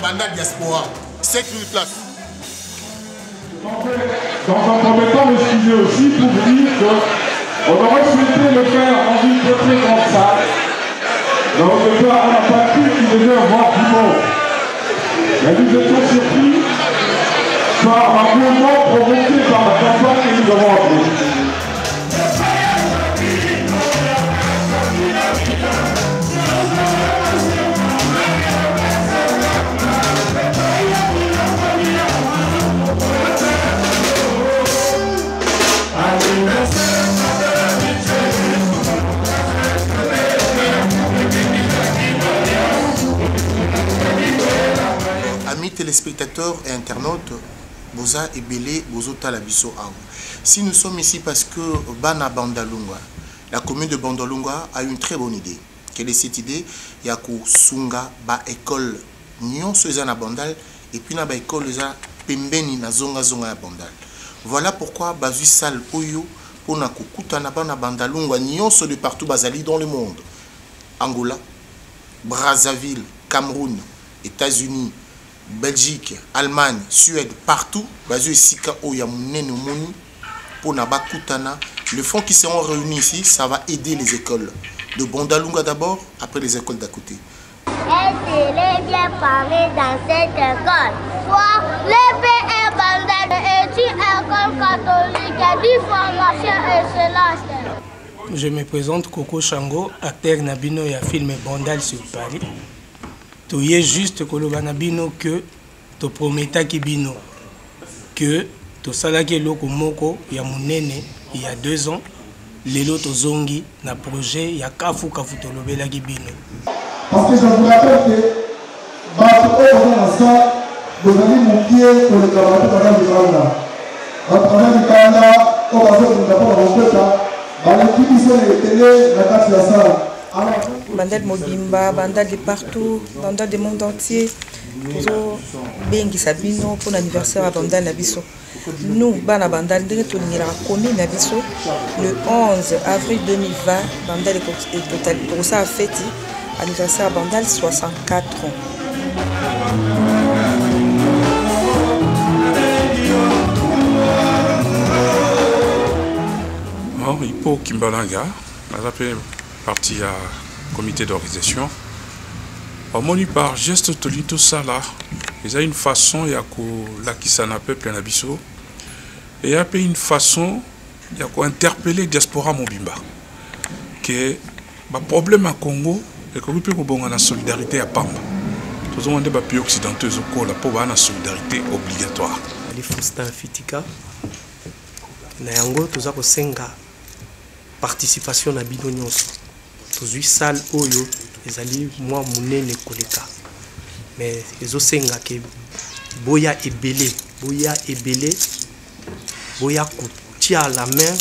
Bandal Diaspora, 7000 places. Dans un premier temps, le sujet aussi pour vous dire qu'on aurait souhaité le faire dans une très grande salle. Donc on n'a pas cru qu'il devait avoir du monde. Mais nous étions surpris par un mouvement provoqué par la campagne que nous avons appelée. Amis téléspectateurs et internautes, Boza et Belé, Bozo Talabiso Aou. Si nous sommes ici parce que Bana Bandalunga, la commune de Bandalunga a une très bonne idée. Quelle est cette idée? Il y a Sunga, ba école, Nyon Suzana Bandal, et puis na ba école, Pembeni na Zonga Zonga ya Bandal. Voilà pourquoi Bazu Sal Oyo, pour na kukuta na Bana Bandalunga, Nyon se de partout Bazali dans le monde. Angola, Brazzaville, Cameroun, États-Unis, Belgique, Allemagne, Suède, partout, Bazu Sika Oyamoune Moni, pour Nabakutana. Le fonds qui seront réunis ici, ça va aider les écoles de Bandalunga d'abord, après les écoles d'à côté. Est-ce bien parler dans cette école? Soit le PR Bandal est une école catholique du formation excellence. Je me présente Coco Chango, acteur Nabino et film Bandal sur Paris. Tu es juste que Nabino que tu promets qui bino que tu sais que loko moko ya munene il y a 2 ans les loto zongi na projet ya kafu to lobela ki bino. Parce que je vous rappelle que bateau dans ça vous avez mon pied pour le travail pendant le Canada. À travers le Canada, on va faire une rapport en fait dans les qui sont les télé la carte de la salle. Bandal Mobimba, bandal de partout, bandal du monde entier. Toujours bengi sabino pour l'anniversaire à bandal Nabiso. Nous, Bana Bandal, nous avons commis Nabiso le 11 avril 2020. Bandal est total pour ça a fêté anniversaire à bandal 64 ans. Bon, il faut Kimbalanga, on a fait partie à comité d'organisation. On par geste tout ça là, il y a une façon, il y a la qui s'en appelle plein abisso, et il y a une façon, il y a interpeller diaspora Mobimba. Que le problème à Congo, c'est que nous avons la solidarité à Pamba. Nous avons des pays occidentaux pour la solidarité obligatoire. Les Faustin Fitika, Nayango, nous avons 5 participation à Bino Nyonso. Tous 8 salles Oyo, les alliés, moi, Mounene Koleka. Mais les autres que Boya et Belé, Boya Koutia à la main,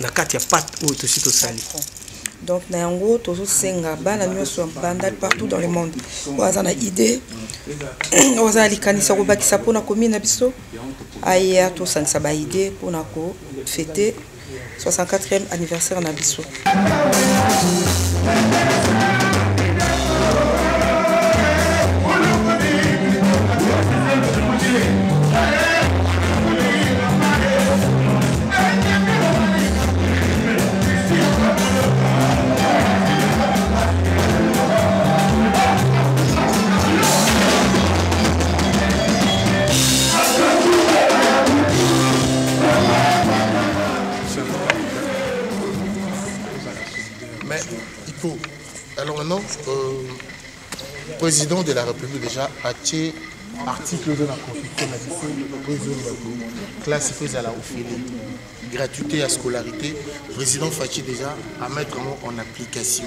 Nakatia Pat Oyo, tout sito sali. Donc, Nayango, tous les Senga, Bana Nyonso, Bandal partout dans le monde. On a une idée. On a les canisa Robakisa pour la commune Nabiso. Aïe, tout ça, ça va idée pour fêter 64e anniversaire en Abisso. Alors maintenant, le président de la République déjà a tiré article de la Constitution, classe à la gratuité à scolarité, le président Fachi déjà à mettre en application.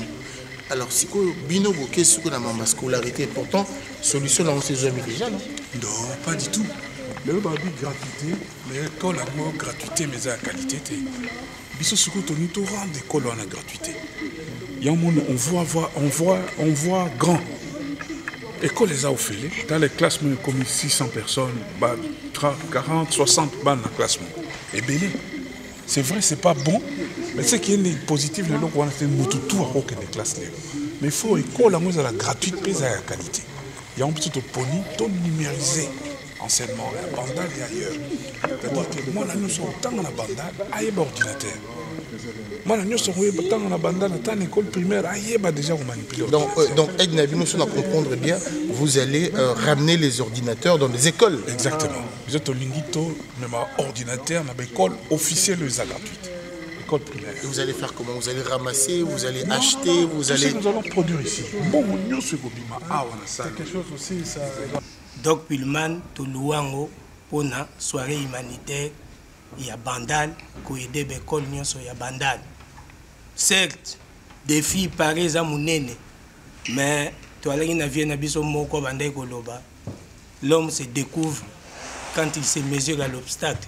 Alors, si vous bino boké sur la scolarité, pourtant, solution là on s'est jamais déjà, non? Non, pas du tout. Le gratuité, mais l'école a moins gratuité, mais à qualité. Biso surtout tenu tout rang d'école en a gratuité. On voit grand. École les a offerts. Dans les classes comme 600 personnes, 40, 60 dans la classe. Et belé. C'est vrai, c'est pas bon, mais ce qui est positif, c'est qu'on a fait tout à des classes. Mais il faut école à la gratuite, mais à la qualité. Il y a un petit peu de numérisé. Enseignement, la bandale et ailleurs. C'est-à-dire que moi, nous sommes tant dans la bandale, aïe, ordinateur. Moi, nous sommes tant dans la bandale, tant l'école primaire, aïe, déjà, vous manipulez. Donc, Aide Nabino, si on comprendre bien, vous allez ramener les ordinateurs dans les écoles. Exactement. Vous êtes au Linguito, même ordinateur, dans l'école officielle, les gratuite. L'école primaire. Et vous allez faire comment? Vous allez ramasser, vous allez acheter, vous allez. Nous allons produire ici. Bon, nous sommes c'est quelque chose aussi, ça. Doc Pilman, Toulouango, pour la soirée humanitaire, il y a Bandal, qui aide l'école, il y a Bandal. Certes, des filles pareilles à mon aîné, mais tu as l'homme se découvre quand il se mesure à l'obstacle.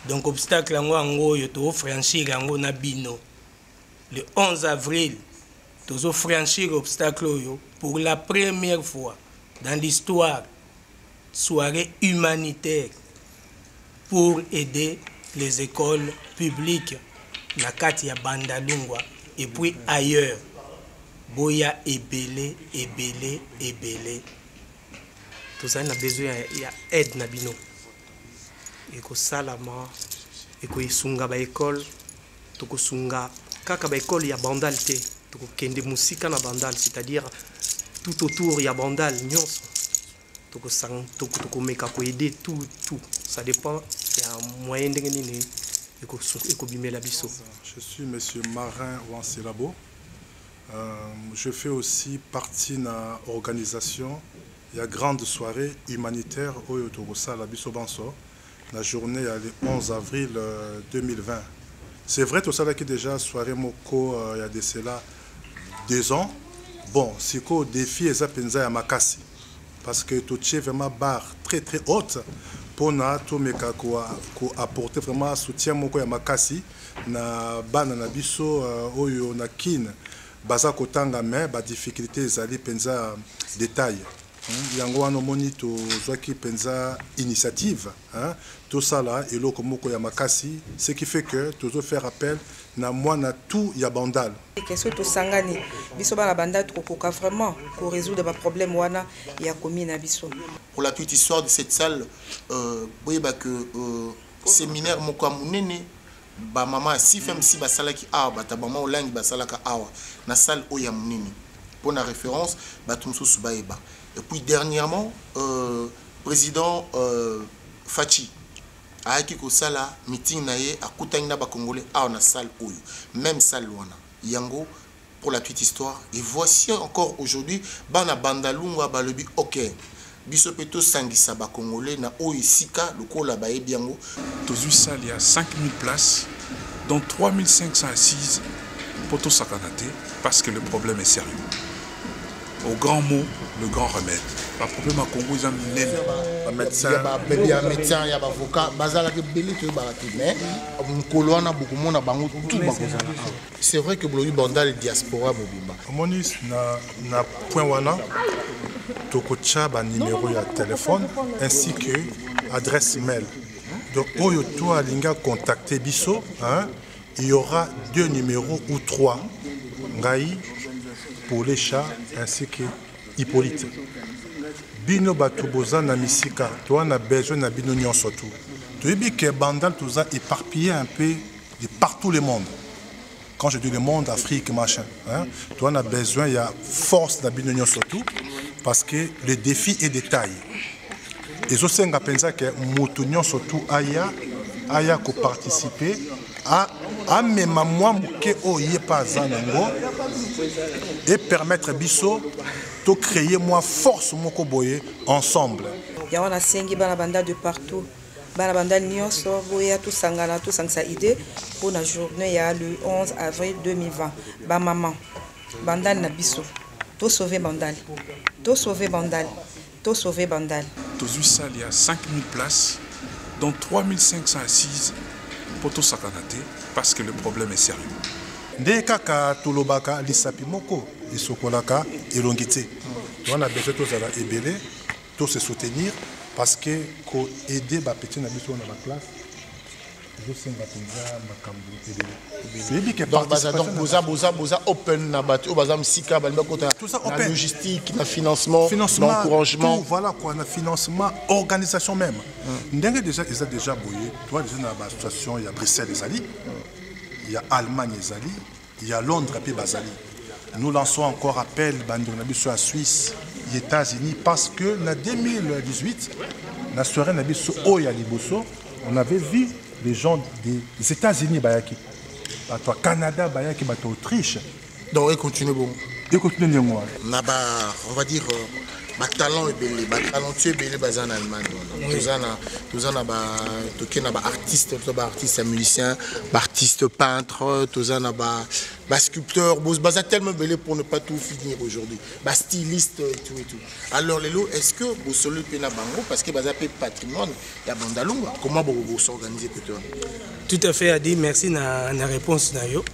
Donc, l'obstacle, il faut franchir le 11 avril, tu dois franchir l'obstacle pour la première fois dans l'histoire. Soirée humanitaire pour aider les écoles publiques na kati ya Bandalungwa et puis ailleurs. Boya ebele. Tout ça, on a besoin d'aide na bino. Eko salama, eko isunga ba école, toko sunga kaka ba école ya Bandal te, toko kende musika na Bandal, c'est-à-dire tout autour ya Bandal nyonso. Aider tout. Ça dépend. Il y a un moyen de gagner. Je suis M. Marin Wansirabo. Je fais aussi partie de l'organisation. Il y a une grande soirée humanitaire au Yotorosa, la Bissobanso. La journée le 11 avril 2020. C'est vrai, tout ça là qui déjà soirée Moko, il y a de cela 2 ans. Bon, c'est quoi défi et ça pensa à Makassi. Parce que tout est vraiment barre très haute pour apporter vraiment soutien moko ya makasi na bana na biso oyo na kin baza kotanga mais ba difficulté ezali penza détail yango wana moni to zwaki penza initiative tout ça là eloko moko ya makasi ce qui fait que toujours faire appel na mwana tout ya Bandal. Question to sangani biso ba la Bandal kokoka vraiment pour résoudre les problèmes wana ya commune na biso. Pour la petite histoire de cette salle, oui bah que séminaire moko munene ba maman si femme si ba sala ki awa ba ta maman olangi ba sala ka awa na salle oya munene. Pour la référence ba tumso subaeba. Et puis dernièrement président Fachi aaki ko sala meeting na ye akutani na ba congolais awa na salle oyo même salle wana yango pour la petite histoire. Et voici encore aujourd'hui bana Bandalungwa balobi OK biso peto sangisa ba congolais na oyo sika lokola ba ebiango tous salle il y a 5000 places dont 3500 assises pour tout sakanaté parce que le problème est sérieux. Au grand mot, le grand remède. Le problème à Congo, ils ont un médecin, il y a un médecin, il y a un avocat, c'est vrai que le Bandal est diaspora. Monis na point wana tokocha ba numéro de téléphone ainsi que adresse mail. Donc oyo toi linga contacter biso, il y aura 2 numéros ou 3 ngai pour les chats ainsi que Hippolyte. Bino batuboza na misika, toi na besoin na bino nyonso tout. Tu dis que Bandal tout ça éparpillé un peu de partout le monde. Quand je dis le monde, Afrique, machin, toi on a besoin, il y a force na bino nyonso tout parce que le défi est de taille. Et je sais que mutu nyonso tout aya ko participer à même moi que oye pas zanango et permettre biso de créer moi force moko boye ensemble. Il y a on a sengi bana Bandal de partout. Bana Bandal nyonso boya tout sangana tout sang sa idée pour la journée il y a le 11 avril 2020. Ba maman Bandal na biso. To sauver Bandal. To sauver Bandal. to sauver Bandal. Tous salle, il y a 5000 places, dont 3500 assises pour tout sakanaté, parce que le problème est sérieux. Nde kaka tolobaka lisapi moko esokolaka elongité. On a besoin de ça ébélé, de se soutenir parce que ko aider ba petit na biso na la classe. Je senga penza makambu donc boza open na batu baza msika ba kota na logistique, na financement, l'encouragement, voilà quoi, na financement, organisation même. Ndenge déjà ils ont déjà boyé, toi déjà na ba association il y a Bruxelles les Ali. Il y a Allemagne et Zali, il y a Londres et Bazali. Nous lançons encore appel à la Suisse et aux États-Unis parce que en 2018, la soirée Liboso, on avait vu les gens des États-Unis, au Canada, au Autriche. Donc, ils continuent bon. Ils continuent bon. On va dire. Talent est talentueux en Allemagne. Tous artistes, musiciens, artistes peintres, tous sculpteurs, tellement belé pour ne pas tout finir aujourd'hui. Stylistes et tout et tout. Alors est-ce que vous solez pena bango parce que patrimoine il y a Bandalunga. Comment vous s'organisez peut-être? Tout à fait, Adi, merci na réponse na yo.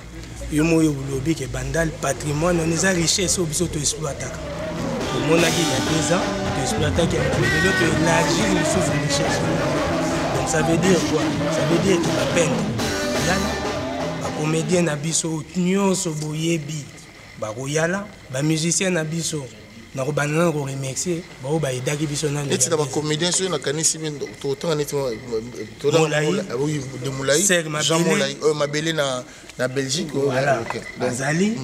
Yo mo yo lobi que Bandal patrimoine on les a richesse au biso to exploiter. On a dit il y a 2 ans, tu exploitais qu'il y a un peu de l'autre, tu élargis les choses de richesse. Donc ça veut dire quoi? Ça veut dire qu'il va peindre. Les comédiens n'abisso, nyonso boyebi, baroyala, les musiciens n'abisso. Nous avons remercié, nous avons aidé biso na. Et c'est d'abord comédien sur la canisse autant de Moulaï, Jean Moulaï, Mabélé na Belgique. Voilà. Bazali.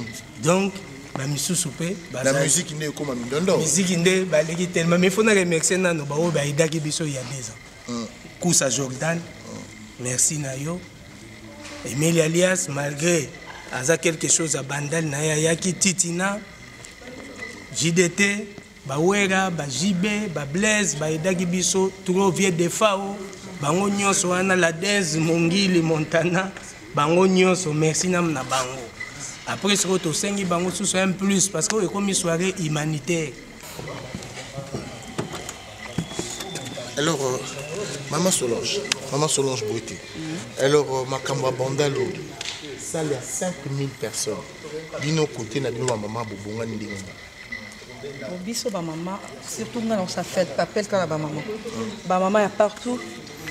Donc la musique n'est comme un musique n'est pas tellement mais il faut remercier nano bao ba idaki biso il y a 2 ans. Kousa Jordan. Merci Nayo. Emile Alias malgré aza quelque chose à Bandal na yaki Titina JDT Bawera ba JB ba Blaise ba idaki biso trop vieux de Fao bango nyonso wana la Dez Mongili Montana bango nyonso merci nam na bango. Après, ce que tu bango sous un plus parce que c'est comme une soirée humanitaire. Alors, Maman Solange Boité. Alors, Makamba Bandalo, ça il y a 5000 personnes. Bino côté na bino maman bobonga ndinga. Biso ba maman, surtout dans sa fête, appelle quand la maman. Ba maman est partout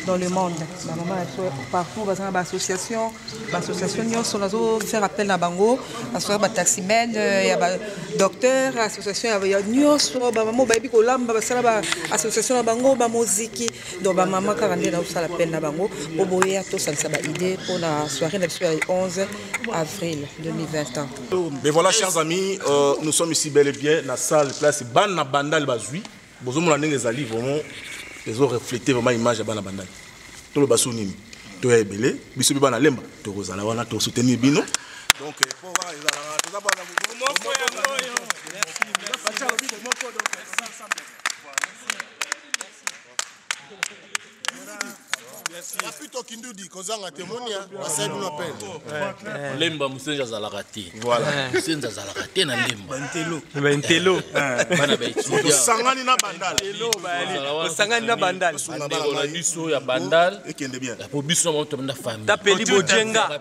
dans le monde. Ma maman est partout, dans l'association. L'association, nous faire appel à Bango. L'association de taximène, il y a docteur, l'association, il y a Nyonso, maman, l'association de Bango, la musique. Donc, ma maman, quand elle a appel à Bango, pour boyer, tout ça, ça va aider pour la soirée le 11 avril 2021. Mais voilà, chers amis, nous sommes ici bel et bien dans la salle place Ban Bandal Bazui. Vous avez les alliés vraiment. Ils ont reflété vraiment l'image de Bana Bandal. Tout le bassin nimi. Tout est belé. Biso Bana Lemba. Tout le zala wana tout soutenir Bino. Donc pour voir ils ont Rapito Kindudi, Kozanga témonia, ça nous appelle. Lemba Musenja Zalagati. Voilà. Musenja Zalagati na Lemba. Bantelo. Bana Bechi. Sangani na Bandal. Sangani na Bandal. On biso ya Bandal. Et qui est bien. Pour biso mo to na famille. Tapeli Bojenga.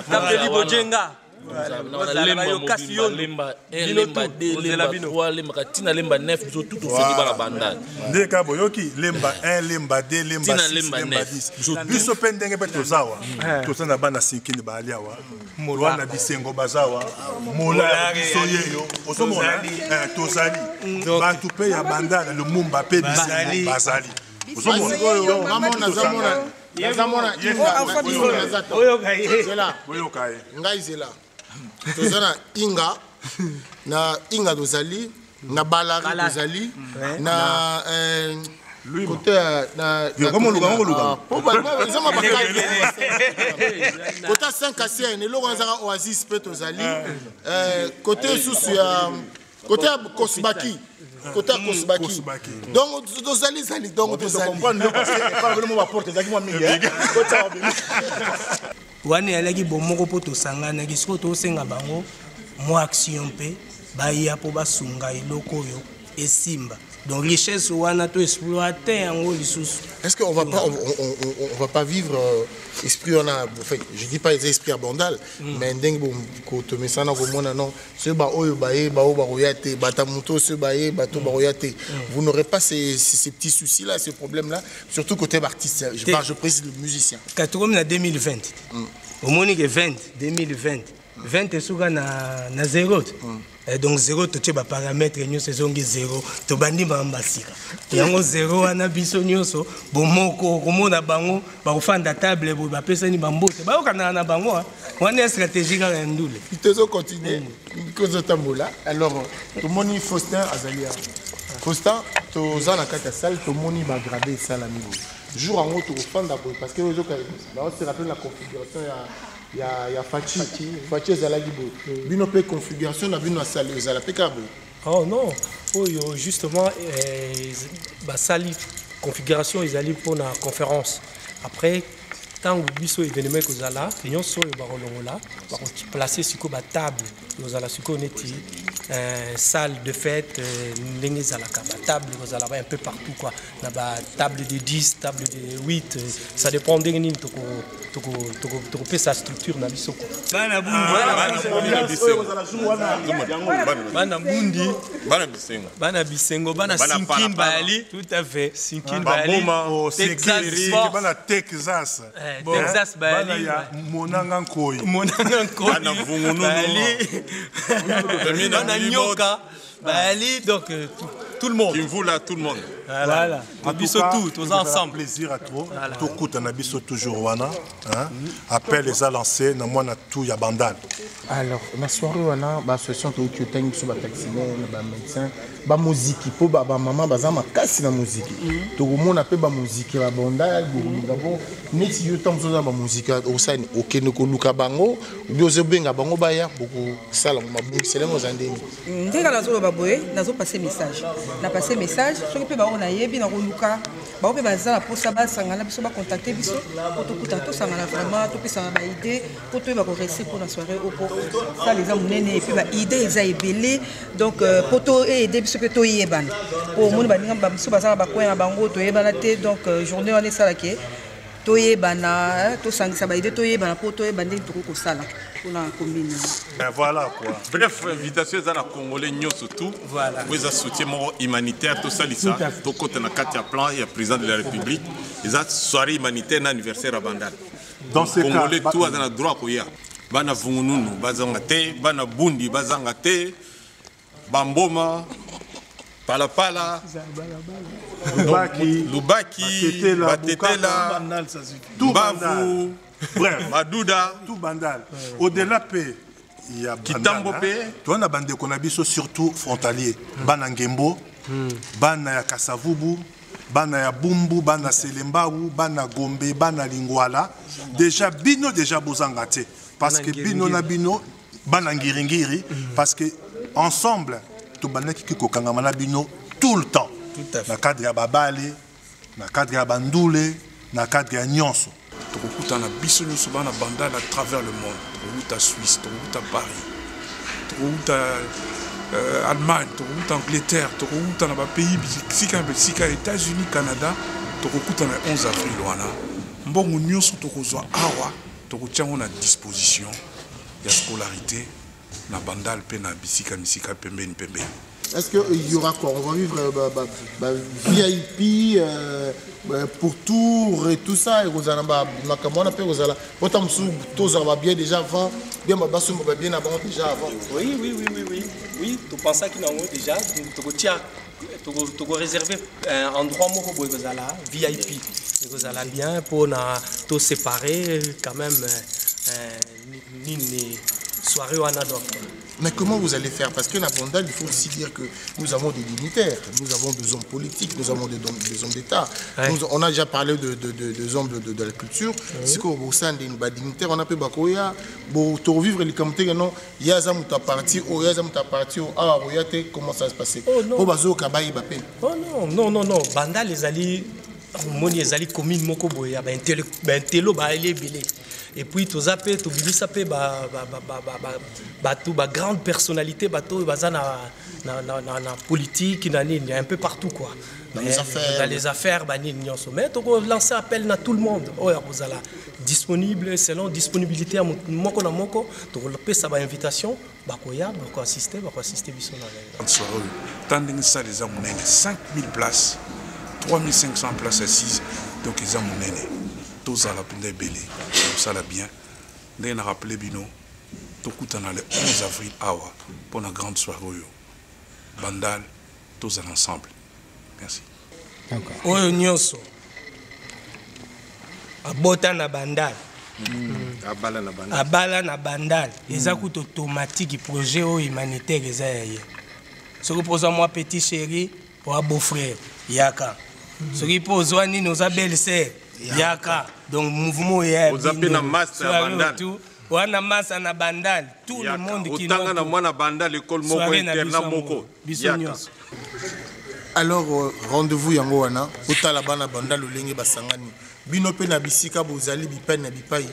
Tapeli Bojenga. Lemba 1, Lemba 2, Lemba 3, Lemba 4, Lemba 9, biso tout au fait bala Bandal. Ndeka boyoki Lemba 1, Lemba 2, Lemba 6, Lemba 10. Biso pendenge pe tozawa. Tozana bana sinkini ba aliawa. Wana bisengo bazawa. Mola biso yeyo. Osomona tozali. Ba tupe ya Bandal le Mumba pe bisengo bazali. Osomona oyo mamona zamona oyo kai ngai zela tozana inga na inga dozali na balari dozali na côté na comment luga côté 5 à ne lo nzaka oasis pe tozali côté sous ya côté Kosbaki côté Kosbaki donc tozali zali donc tozali comprendre parce que pas vraiment ma porte zaki moi mingi wana alaki bomoko po tosangana kisiko tosenga bango mo action pe baya po basunga eloko yo esimba donc richesse wana to exploiter yango lisusu. Est-ce qu'on va pas on va pas vivre esprit on a en fait je dis pas les esprits bandal mais ndenge bon ko to mesana ko mona non ce ba oyo baye ba o ba royate batamuto ce baye bato ba royate vous n'aurez pas ces petits soucis là ces problèmes là surtout côté artiste je précise le musicien 2020 au moni que 2020 est souvent na zéro. Donc zéro tu as paramètres nous saison 0 to bandi mbasika. Yango zéro ana biso nyonso bomoko komona bango ba kufanda table bo ba pesa ni bambote. Ba okana na bango wana stratégie ka ndule. Ils continuer cause tambola. Alors to moni Faustin Azalia. Faustin to za na kata salle to moni ba grader ça la niveau. Jour en haut to fanda parce que aujourd'hui on se rappelle la configuration il y a Fachi Zalagibo. Bino pe configuration na bino salle Zala Pekabo. Oh non, justement sali configuration ils allaient pour la conférence. Après tant que biso événement que Zala, ils sont là, placer sur la table, nous allons sur neti salle de fête, les table un peu partout quoi. Table de 10, table de 8, ça dépend de tu sa structure na biso quoi. Bana bisengo bana sinkin bali tout à fait sinkin bali Texas Texas bali monanga nkoi bana vungunu bana nyoka bali donc tout le monde. Tout le monde. Voilà. Biso tous ensemble. Plaisir à toi. Tout coûte na biso toujours wana. Appel les a lancé na mwana tout ya bandal. Alors, la soirée wana ba association to ki otangi so ba taximène ba médecin ba musique po ba maman baza makasi na musique. To komona pe ba musique ba bandal bo neti yo tamzo za ba musique osani okene ko luka bango bioze benga bango baya boko sala mabu selemo zandeni. Ndeka nazo ba boye nazo passer message. Na passer message soki pe ba ona yebi na koluka ba pe baza na posa ba sangana biso ba contacter biso pour to kuta to sangana vraiment to pesa ba idée pour to ba ko rester pour la soirée au pour ça les hommes nene et puis ba idée ils a ebelé donc pour to aider biso pe to yebana pour mon ba ninga biso ba ba ko ya bango to yebana te donc journée on est ça là qui to yebana to sangisa ba idée to yebana pour to yebana to ko sala. Voilà quoi. Bref, invitation à la Congolais surtout. Voilà. Vous avez soutien humanitaire, tout ça, tout côté na Katia Plan, il y a le président de la République. Ils ont soirée humanitaire anniversaire à Bandal. Dans ce Congolais tout a le droit pour y aller. Bana vununu, bazangate, bana bundi, bazangate, bamboma, palapala, Lubaki, Batetela, Bavu. Bref, Madouda, tout bandal. Au-delà il y a Kitambopé. Tu as bande konabiso surtout frontalier. Bana Ngembo, bana ya Kasavubu, bana ya Bumbu, bana Selembaou, bana Gombe, bana Lingwala. Déjà bino déjà bozangate parce que bino na bino bana Ngiringiri parce que ensemble tout bana ki kokangama bino tout le temps. Na cadre ya Babale, na cadre ya Bandoule, na cadre ya Nyonso. Tokuta na biso nyonso bana bandal à travers le monde. Tokuta Suisse, tokuta Paris, tokuta Allemagne, tokuta Angleterre, tokuta na ba pays bisika États-Unis, Canada, tokuta na 11 avril wana. Mbongo nyonso tokozwa awa, tokotiango na disposition ya scolarité na bandal pe na bisika misika pembeni. Est-ce qu'il y aura quoi? On va vivre VIP pour tour et tout ça. Et vous allez bien déjà avant. Bien avant déjà avant. Oui. Tu penses qu'il y a déjà. Tu peux réserver un endroit VIP. Vous allez bien pour tout séparer quand même. Soirée ou mais comment vous allez faire? Parce que dans Bandal, il faut aussi dire que nous avons des dignitaires, nous avons des hommes politiques, nous avons des hommes d'État. Ouais. On a déjà parlé des hommes de la culture. C'est qu'au sein des dignitaires, on a pu bakoya, pour vivre les communautés, non, il y a des parti, il y a des parti, comment ça se passe? Oh non, Bandal les alliés. moni ezali commune moko boye ya bantelo baali ebele et puis tozape tobimisa pe bato grande personnalité bato baza na politique na nini un peu partout quoi dans les affaires banini nyonso mais toko lancer appel na tout le monde oya kozala disponible selon disponibilité ya moko na moko tokopesa ba invitation bakoya bako assister biso na soirée tanding ça les amonene 5000 places 3500 places assises donc ils ont mon aîné tous à la pende belé ça la bien ndé na rappeler bino to kutana le 11 avril awa pour la grande soirée Bandal tous ensemble merci oyo nyonso abota na Bandal abala na Bandal eza kuto automatique projet o humanitaire eza yaye soko poza moi petit chéri ou beau frère yaka soki po ozwa nini oza belle sœur yaka donc mouvement ya ozape na masse ya Bandal wana massa na Bandal tout le monde qui otanga na mwana Bandal école moko internat moko yaka. Alors rendez-vous yango wana otala bana Bandal olenge basangani bino pe na bisika bozali bipene na bipai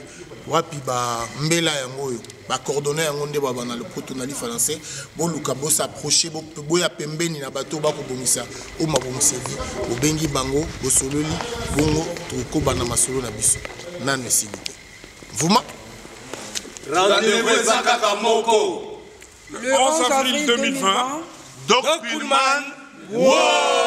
wapi ba mbela yango oyo ba coordonner yango nde baba na le poto na li français bo luka bo s'approcher bo ya pembeni na bato ba ko bongisa o mabongisa vi bo bengi bango bo sololi bongo to ko bana masolo na biso nane sibite vuma rendez-vous zakaka moko le 11 avril 2020 Doc Pullman. Wow!